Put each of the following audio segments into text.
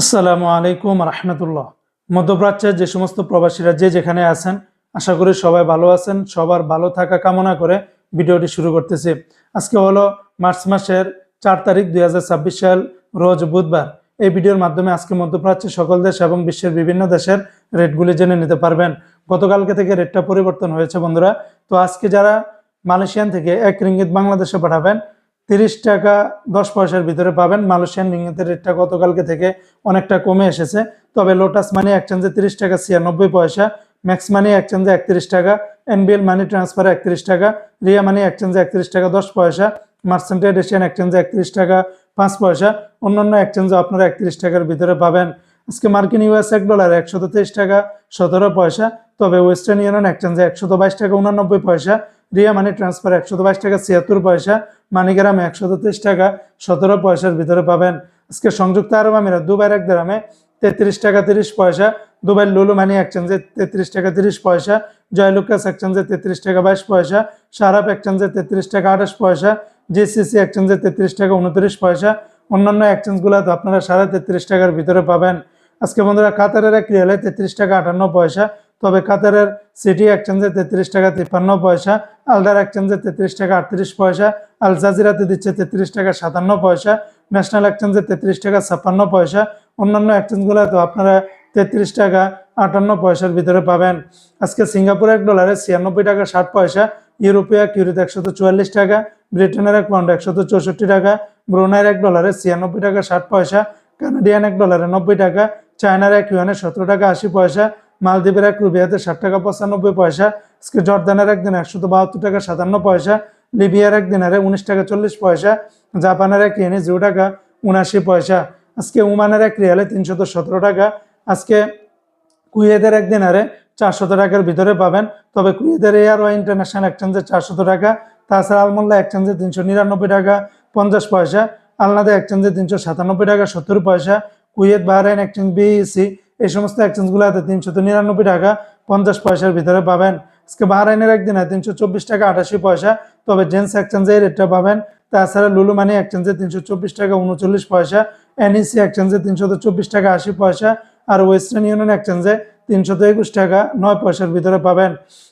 আসসালামু আলাইকুম রহমতুল্লাহ। মধ্যপ্রাচ্যের যে সমস্ত প্রবাসীরা যে যেখানে আছেন, আশা করি সবাই ভালো আছেন। সবার ভালো থাকা কামনা করে ভিডিওটি শুরু করতেছি। আজকে হলো মার্চ মাসের 4 তারিখ 2026 সাল, রোজ বুধবার। এই ভিডিওর মাধ্যমে আজকে মধ্যপ্রাচ্যের সকল দেশ এবং বিশ্বের বিভিন্ন দেশের রেটগুলি জেনে নিতে পারবেন। গতকালকে থেকে রেটটা পরিবর্তন হয়েছে বন্ধুরা। তো আজকে যারা মালয়েশিয়ান থেকে 1 রিঙ্গিত বাংলাদেশে পাঠাবেন 30 টাকা 10 পয়সার ভিতরে পাবেন। মালয়েশিয়ান রিঙ্গিতের রেটটা গতকালকে থেকে অনেকটা কমে এসেছে। তবে লোটাস মানি এক্সচেঞ্জে 30 টাকা 96 পয়সা, ম্যাক্স মানি এক্সচেঞ্জে 31 টাকা, এনবিএল মানি ট্রান্সফারে 31 টাকা, রিয়া মানি এক্সচেঞ্জে 31 টাকা 10 পয়সা, মার্সেন্টেড এশিয়ান এক্সচেঞ্জে 31 টাকা 5 পয়সা। অন্যান্য এক্সচেঞ্জে আপনারা 31 টাকার ভিতরে পাবেন। আজকে মার্কিন ইউএস $1 123 টাকা 17 পয়সা। তবে ওয়েস্টার্ন ইউনিয়ন এক্সচেঞ্জে 122 টাকা 89 পয়সা, রিয়া মানি ট্রান্সফার 122 টাকা 76 পয়সা, মানিগ্রামে 133 টাকা 17 পয়সার ভিতরে পাবেন। আজকে সংযুক্ত আরব আমিরাত দুবাইয়ের 1 দিরহামে 33 টাকা 30 পয়সা, দুবাই লুলু মানি এক্সচেঞ্জে 33 টাকা 30 পয়সা, জয়লুকাস এক্সচেঞ্জে 33 টাকা 22 পয়সা, সারাপ এক্সচেঞ্জে 33 টাকা 28 পয়সা, জিসিসি এক্সচেঞ্জে 33 টাকা 29 পয়সা। অন্যান্য এক্সচেঞ্জগুলো তো আপনারা 33.5 টাকার ভিতরে পাবেন। আজকে বন্ধুরা কাতারের 1 রিয়ালে 33 টাকা 58 পয়সা। তবে কাতারের সিটি এক্সচেঞ্জে 33 টাকা 53 পয়সা, আলদার এক্সচেঞ্জে 33 টাকা 38 পয়সা, আল জাজিরাতে দিচ্ছে 33 টাকা 57 পয়সা, ন্যাশনাল এক্সচেঞ্জে 33 টাকা 56 পয়সা। অন্যান্য এক্সচেঞ্জগুলো তো আপনারা 33 টাকা 58 পয়সার ভিতরে পাবেন। আজকে সিঙ্গাপুর $1 96 টাকা 60 পয়সা, ইউরোপীয় ইউরোতে 144 টাকা, ব্রিটেনের 1 পাউন্ড 164 টাকা, ব্রুনাইয়ের $1 96 টাকা 60 পয়সা, কানাডিয়ান $1 90 টাকা, চায়নার 1 ইউয়ানে 17 টাকা 80 পয়সা, মালদ্বীপের 1 রুপিয়াতে 60 টাকা 95 পয়সা। আজকে জর্দানের 1 দিনে 172 টাকা 57 পয়সা, লিবিয়ার 1 দিনারে 19 টাকা 40 পয়সা, জাপানের 1 ইয়েনে 0 টাকা 79 পয়সা। আজকে ওমানের 1 রিয়ালে 317 টাকা। আজকে কুয়েতের 1 দিনারে 400 টাকার ভিতরে পাবেন। তবে কুয়েতের এয়ারওয়ে ইন্টারন্যাশনাল এক্সচেঞ্জে 400 টাকা, তাছাড়া আলমোল্লা এক্সচেঞ্জে 399 টাকা 50 পয়সা, আলনাদা এক্সচেঞ্জে 397 টাকা 70 পয়সা, কুয়েত বাহরাইন এক্সচেঞ্জ বিইসি এই সমস্ত এক্সচেঞ্জগুলোতে 399 টাকা 50 পয়সার ভিতরে পাবেন। আজকে বাহরাইনের 1 দিনে 324 টাকা 88 পয়সা। তবে জেন্স এক্সচেঞ্জে এই রেটটা পাবেন। তাছাড়া লুলু মানি এক্সচেঞ্জে 324 টাকা 39 পয়সা, এনইসি এক্সচেঞ্জে 324 টাকা 80 পয়সা, আর ওয়েস্টার্ন ইউনিয়ন এক্সচেঞ্জে 321 টাকা 9 পয়সার ভিতরে পাবেন।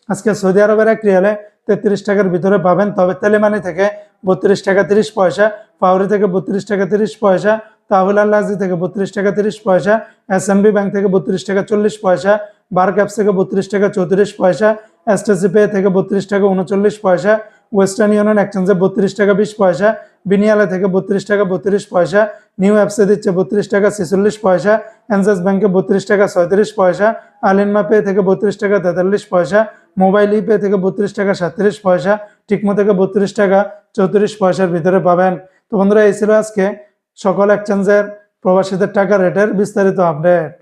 আজকে সৌদি আরবের 1 রিয়ালে 33 টাকার ভিতরে পাবেন। তবে তেলেমানি থেকে 32 টাকা 30 পয়সা, পাউরি থেকে 32 টাকা 30 পয়সা, তাহলে আল্লাজি থেকে 32 টাকা 30 পয়সা, এসএনবি ব্যাংক থেকে 32 টাকা 40 পয়সা, বার ক্যাপস থেকে 32 টাকা 34 পয়সা, এসটিসি পে থেকে 32 টাকা 39 পয়সা, ওয়েস্টার্ন ইউনিয়ন এক্সচেঞ্জে 32 টাকা 20 পয়সা, বিনিয়ালে থেকে 32 টাকা 32 পয়সা, নিউ অ্যাপসে দিচ্ছে 32 টাকা 46 পয়সা, এনজাস ব্যাংকে 32 টাকা 37 পয়সা, আলিনমা পে থেকে 32 টাকা 43 পয়সা, মোবাইল ইপে থেকে 32 টাকা 37 পয়সা, টিকমো থেকে 32 টাকা 34 পয়সার ভিতরে পাবেন। তো বন্ধুরা এই ছিল আজকে সকল এক্সচেঞ্জের প্রবাসীদের টাকা রেটের বিস্তারিত আপডেট।